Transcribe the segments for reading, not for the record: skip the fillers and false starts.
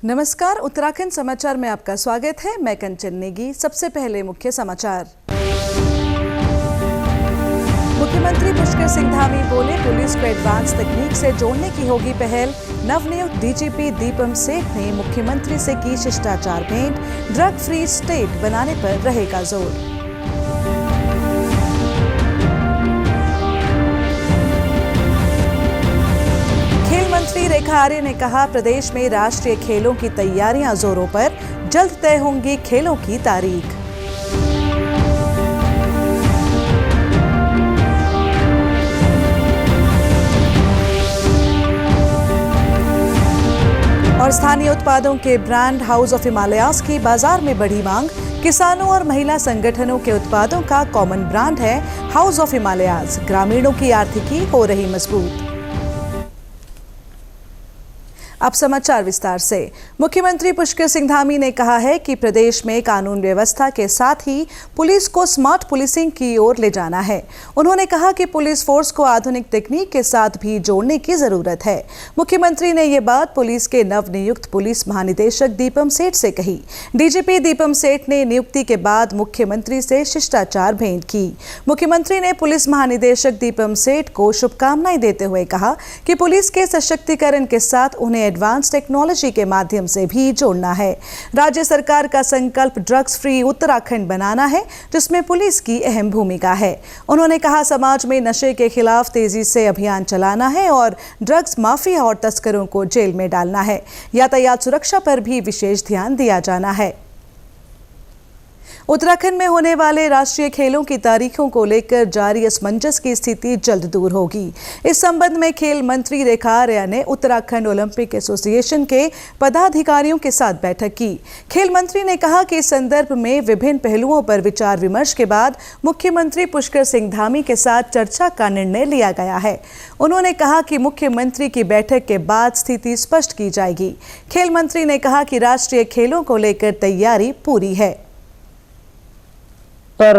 नमस्कार, उत्तराखंड समाचार में आपका स्वागत है। मैं कंचन नेगी। सबसे पहले मुख्य समाचार। मुख्यमंत्री पुष्कर सिंह धामी बोले, पुलिस को एडवांस तकनीक से जोड़ने की होगी पहल। नवनियुक्त डीजीपी दीपम सेठ ने मुख्यमंत्री से की शिष्टाचार भेंट। ड्रग फ्री स्टेट बनाने पर रहेगा जोर। मंत्री रेखा आर्य ने कहा, प्रदेश में राष्ट्रीय खेलों की तैयारियां जोरों पर। जल्द तय होंगी खेलों की तारीख। और स्थानीय उत्पादों के ब्रांड हाउस ऑफ हिमालयाज की बाजार में बढ़ी मांग। किसानों और महिला संगठनों के उत्पादों का कॉमन ब्रांड है हाउस ऑफ हिमालयाज। ग्रामीणों की आर्थिकी हो रही मजबूत। अब समाचार विस्तार से। मुख्यमंत्री पुष्कर सिंह धामी ने कहा है कि प्रदेश में कानून व्यवस्था के साथ ही पुलिस को स्मार्ट पुलिसिंग की ओर ले जाना है। उन्होंने कहा कि पुलिस फोर्स को आधुनिक तकनीक के साथ भी जोड़ने की जरूरत है। मुख्यमंत्री ने ये बात पुलिस के नवनियुक्त पुलिस महानिदेशक दीपम सेठ से कही। डीजीपी दीपम सेठ ने नियुक्ति के बाद मुख्यमंत्री से शिष्टाचार भेंट की। मुख्यमंत्री ने पुलिस महानिदेशक दीपम सेठ को शुभकामनाएं देते हुए कहा कि पुलिस के सशक्तिकरण के साथ उन्हें एडवांस टेक्नोलॉजी के माध्यम से भी जोड़ना है। राज्य सरकार का संकल्प ड्रग्स फ्री उत्तराखंड बनाना है, जिसमें पुलिस की अहम भूमिका है। उन्होंने कहा, समाज में नशे के खिलाफ तेजी से अभियान चलाना है और ड्रग्स माफिया और तस्करों को जेल में डालना है। यातायात सुरक्षा पर भी विशेष ध्यान दिया जाना है। उत्तराखंड में होने वाले राष्ट्रीय खेलों की तारीखों को लेकर जारी असमंजस की स्थिति जल्द दूर होगी। इस संबंध में खेल मंत्री रेखा आर्य ने उत्तराखंड ओलंपिक एसोसिएशन के पदाधिकारियों के साथ बैठक की। खेल मंत्री ने कहा कि इस संदर्भ में विभिन्न पहलुओं पर विचार विमर्श के बाद मुख्यमंत्री पुष्कर सिंह धामी के साथ चर्चा का निर्णय लिया गया है। उन्होंने कहा कि मुख्यमंत्री की बैठक के बाद स्थिति स्पष्ट की जाएगी। खेल मंत्री ने कहा कि राष्ट्रीय खेलों को लेकर तैयारी पूरी है। पर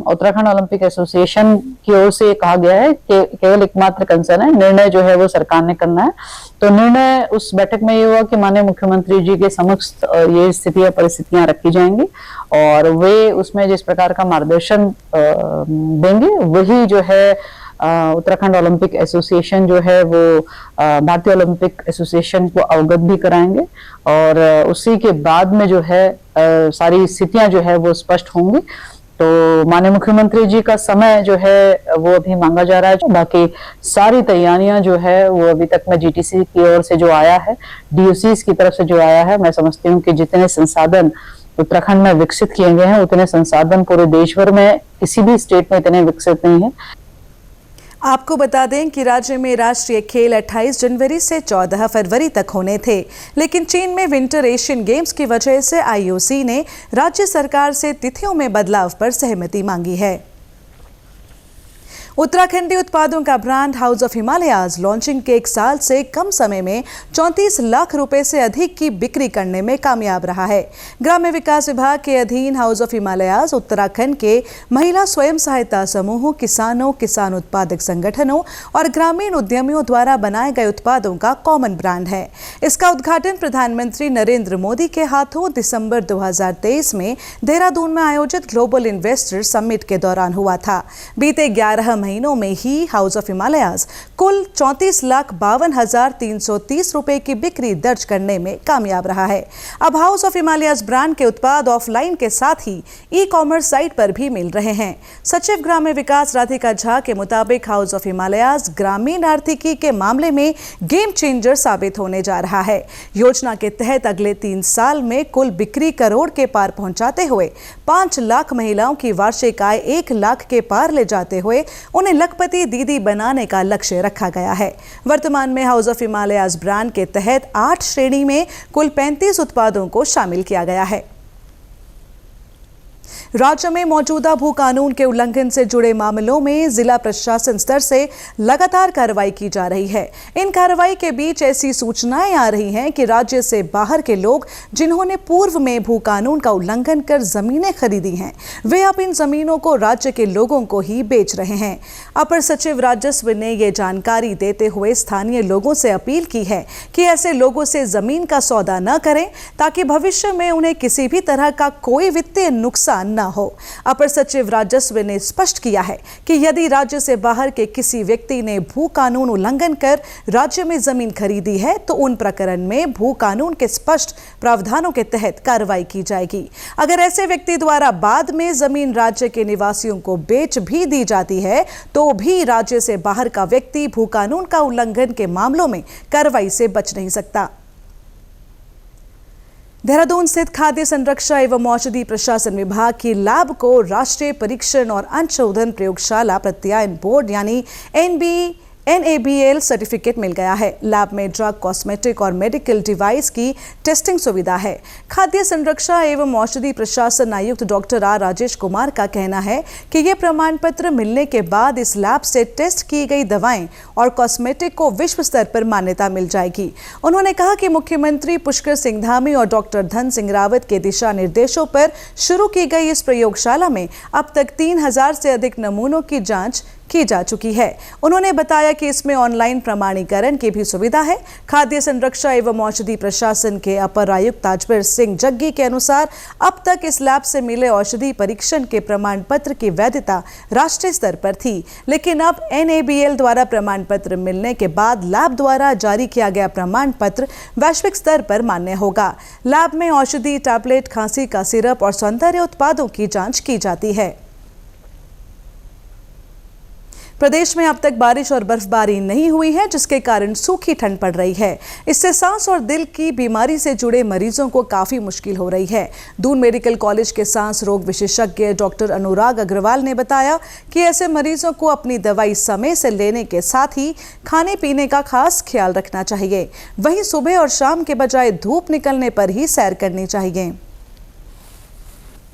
उत्तराखंड ओलंपिक एसोसिएशन की ओर से कहा गया है कि केवल एकमात्र कंसर्न है, निर्णय जो है वो सरकार ने करना है। तो निर्णय उस बैठक में ये हुआ कि माननीय मुख्यमंत्री जी के समक्ष ये स्थितियां परिस्थितियां रखी जाएंगी और वे उसमें जिस प्रकार का मार्गदर्शन देंगे वही जो है उत्तराखंड ओलंपिक एसोसिएशन जो है वो भारतीय ओलंपिक एसोसिएशन को अवगत भी कराएंगे और उसी के बाद में जो है सारी स्थितियां जो है वो स्पष्ट होंगी। तो माननीय मुख्यमंत्री जी का समय जो है वो अभी मांगा जा रहा है। बाकी सारी तैयारियां जो है वो अभी तक में जीटीसी की ओर से जो आया है, डीओसीज की तरफ से जो आया है, मैं समझती हूँ कि जितने संसाधन उत्तराखंड में विकसित किए गए हैं उतने संसाधन पूरे देश भर में किसी भी स्टेट में इतने विकसित नहीं है। आपको बता दें कि राज्य में राष्ट्रीय खेल 28 जनवरी से 14 फरवरी तक होने थे, लेकिन चीन में विंटर एशियन गेम्स की वजह से आईओसी ने राज्य सरकार से तिथियों में बदलाव पर सहमति मांगी है। उत्तराखंडी उत्पादों का brand house of Himalayas launching के 1 साल से कम समय में 34 लाख रुपए से अधिक की बिक्री करने में कामयाब रहा है। ग्राम्य विकास विभाग के अधीन हाउस ऑफ हिमालयाज उत्तराखंड के महिला स्वयं सहायता समूहों, किसानों, किसान उत्पादक संगठनों और ग्रामीण उद्यमियों द्वारा बनाए गए उत्पादों का कॉमन ब्रांड है। इसका उद्घाटन प्रधानमंत्री नरेंद्र मोदी के हाथों दिसंबर 2023 में देहरादून में आयोजित ग्लोबल इन्वेस्टर समिट के दौरान हुआ था। बीते 11 महीनों में ही हाउस ऑफ हिमालयाज कुल 34,52,330 रुपए की बिक्री दर्ज करने में कामयाब रहा है। अब हाउस ऑफ हिमालयाज ब्रांड के उत्पाद ऑफलाइन के साथ ही ई-कॉमर्स साइट पर भी मिल रहे हैं। सचिव ग्राम्य विकास राधिका झा के मुताबिक हाउस ऑफ हिमालयाज ग्रामीण आर्थिकी के मामले में गेम चेंजर साबित होने जा रहा है। योजना के तहत अगले 3 साल में कुल बिक्री करोड़ के पार पहुंचाते हुए 5 लाख महिलाओं की वार्षिक आय 1 लाख के पार ले जाते हुए उन्हें लखपति दीदी बनाने का लक्ष्य रखा गया है। वर्तमान में हाउस ऑफ हिमालयाज ब्रांड के तहत 8 श्रेणी में कुल 35 उत्पादों को शामिल किया गया है। राज्य में मौजूदा भू कानून के उल्लंघन से जुड़े मामलों में जिला प्रशासन स्तर से लगातार कार्रवाई की जा रही है। इन कार्रवाई के बीच ऐसी सूचनाएं आ रही हैं कि राज्य से बाहर के लोग जिन्होंने पूर्व में भू कानून का उल्लंघन कर जमीनें खरीदी हैं, वे अब इन जमीनों को राज्य के लोगों को ही बेच रहे हैं। अपर सचिव राजस्व ने ये जानकारी देते हुए स्थानीय लोगों से अपील की है कि ऐसे लोगों से जमीन का सौदा न करें ताकि भविष्य में उन्हें किसी भी तरह का कोई वित्तीय नुकसान न हो। अपर सचिव राजस्व ने स्पष्ट किया है कि यदि राज्य से बाहर के किसी व्यक्ति ने भू कानून उल्लंघन कर राज्य में जमीन खरीदी है तो उन प्रकरण में भू कानून के स्पष्ट प्रावधानों के तहत कार्रवाई की जाएगी। अगर ऐसे व्यक्ति द्वारा बाद में जमीन राज्य के निवासियों को बेच भी दी जाती है तो भी राज्य से बाहर का व्यक्ति भू कानून का उल्लंघन के मामलों में कार्रवाई से बच नहीं सकता। देहरादून स्थित खाद्य संरक्षा एवं औषधि प्रशासन विभाग की लैब को राष्ट्रीय परीक्षण और अंशशोधन प्रयोगशाला प्रत्यायन बोर्ड यानी NABL सर्टिफिकेट मिल गया है। लैब में ड्रग, कॉस्मेटिक और मेडिकल डिवाइस की टेस्टिंग सुविधा है। खाद्य संरक्षा एवं औषधि प्रशासन आयुक्त डॉक्टर आर राजेश कुमार का कहना है कि ये प्रमाण पत्र मिलने के बाद इस लैब से टेस्ट की गई दवाएं और कॉस्मेटिक को विश्व स्तर पर मान्यता मिल जाएगी। उन्होंने कहा कि मुख्यमंत्री पुष्कर सिंह धामी और डॉक्टर धन सिंह रावत के दिशा निर्देशों पर शुरू की गई इस प्रयोगशाला में अब तक 3000 से अधिक नमूनों की जांच की जा चुकी है। उन्होंने बताया कि इसमें ऑनलाइन प्रमाणीकरण की भी सुविधा है। खाद्य संरक्षा एवं औषधि प्रशासन के अपर आयुक्त ताजवीर सिंह जग्गी के अनुसार अब तक इस लैब से मिले औषधि परीक्षण के प्रमाण पत्र की वैधता राष्ट्रीय स्तर पर थी, लेकिन अब NABL द्वारा प्रमाण पत्र मिलने के बाद लैब द्वारा जारी किया गया प्रमाण पत्र वैश्विक स्तर पर मान्य होगा। लैब में औषधि, टैबलेट, खांसी का सिरप और सौंदर्य उत्पादों की जांच की जाती है। प्रदेश में अब तक बारिश और बर्फबारी नहीं हुई है, जिसके कारण सूखी ठंड पड़ रही है। इससे सांस और दिल की बीमारी से जुड़े मरीजों को काफी मुश्किल हो रही है। दून मेडिकल कॉलेज के सांस रोग विशेषज्ञ डॉक्टर अनुराग अग्रवाल ने बताया कि ऐसे मरीजों को अपनी दवाई समय से लेने के साथ ही खाने पीने का खास ख्याल रखना चाहिए। वहीं सुबह और शाम के बजाय धूप निकलने पर ही सैर करनी चाहिए।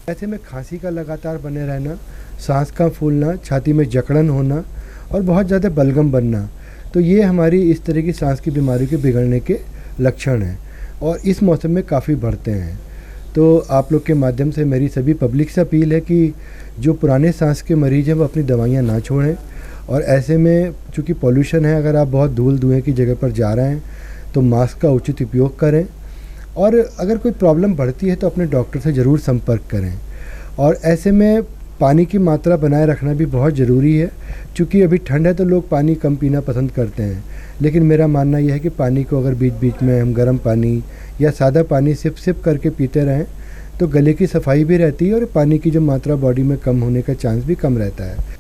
ऐसे में खांसी का लगातार बने रहना, सांस का फूलना, छाती में जकड़न होना और बहुत ज़्यादा बलगम बनना, तो ये हमारी इस तरह की सांस की बीमारी के बिगड़ने के लक्षण हैं और इस मौसम में काफ़ी बढ़ते हैं। तो आप लोग के माध्यम से मेरी सभी पब्लिक से अपील है कि जो पुराने सांस के मरीज़ हैं वो अपनी दवाइयाँ ना छोड़ें और ऐसे में चूँकि पॉल्यूशन है, अगर आप बहुत धूल धुएँ की जगह पर जा रहे हैं तो मास्क का उचित उपयोग करें और अगर कोई प्रॉब्लम बढ़ती है तो अपने डॉक्टर से ज़रूर संपर्क करें। और ऐसे में पानी की मात्रा बनाए रखना भी बहुत ज़रूरी है। चूँकि अभी ठंड है तो लोग पानी कम पीना पसंद करते हैं, लेकिन मेरा मानना यह है कि पानी को अगर बीच बीच में हम गर्म पानी या सादा पानी सिप करके पीते रहें तो गले की सफाई भी रहती है और पानी की जो मात्रा बॉडी में कम होने का चांस भी कम रहता है।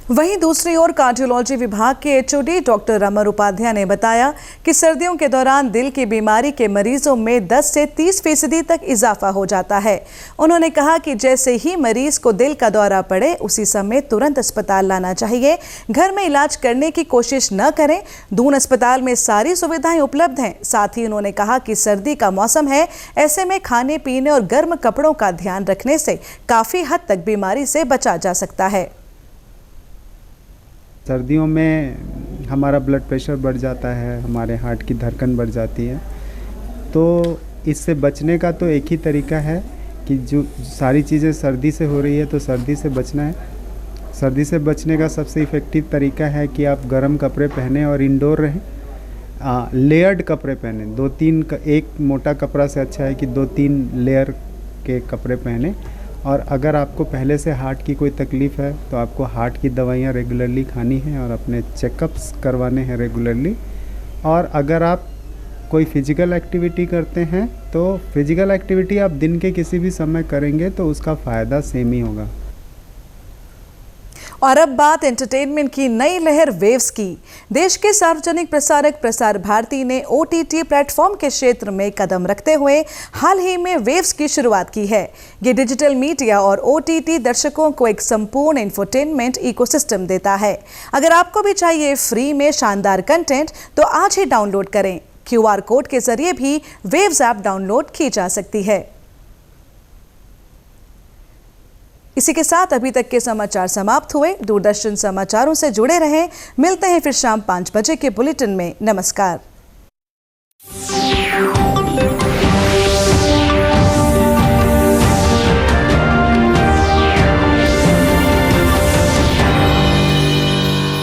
वहीं दूसरी ओर कार्डियोलॉजी विभाग के HOD डॉक्टर अमर उपाध्याय ने बताया कि सर्दियों के दौरान दिल की बीमारी के मरीजों में 10 से 30% तक इजाफा हो जाता है। उन्होंने कहा कि जैसे ही मरीज को दिल का दौरा पड़े उसी समय तुरंत अस्पताल लाना चाहिए। घर में इलाज करने की कोशिश न करें। दून अस्पताल में सारी सुविधाएं उपलब्ध हैं। साथ ही उन्होंने कहा कि सर्दी का मौसम है, ऐसे में खाने पीने और गर्म कपड़ों का ध्यान रखने से काफ़ी हद तक बीमारी से बचा जा सकता है। सर्दियों में हमारा ब्लड प्रेशर बढ़ जाता है, हमारे हार्ट की धड़कन बढ़ जाती है, तो इससे बचने का तो एक ही तरीका है कि जो सारी चीज़ें सर्दी से हो रही है तो सर्दी से बचना है। सर्दी से बचने का सबसे इफ़ेक्टिव तरीका है कि आप गर्म कपड़े पहने और इंडोर रहें। लेयर्ड कपड़े पहने, 2-3 एक मोटा कपड़ा से अच्छा है कि 2-3 लेयर के कपड़े पहने। और अगर आपको पहले से हार्ट की कोई तकलीफ़ है तो आपको हार्ट की दवाइयाँ रेगुलरली खानी है और अपने चेकअप्स करवाने हैं रेगुलरली। और अगर आप कोई फिज़िकल एक्टिविटी करते हैं तो फिज़िकल एक्टिविटी आप दिन के किसी भी समय करेंगे तो उसका फ़ायदा सेम ही होगा। और अब बात एंटरटेनमेंट की नई लहर वेव्स की। देश के सार्वजनिक प्रसारक प्रसार भारती ने OTT प्लेटफॉर्म के क्षेत्र में कदम रखते हुए हाल ही में वेव्स की शुरुआत की है। ये डिजिटल मीडिया और OTT दर्शकों को एक संपूर्ण इंफोटेनमेंट इकोसिस्टम देता है। अगर आपको भी चाहिए फ्री में शानदार कंटेंट तो आज ही डाउनलोड करें। QR कोड के जरिए भी वेव्स ऐप डाउनलोड की जा सकती है। इसी के साथ अभी तक के समाचार समाप्त हुए। दूरदर्शन समाचारों से जुड़े रहें। मिलते हैं फिर शाम 5 बजे के बुलेटिन में। नमस्कार।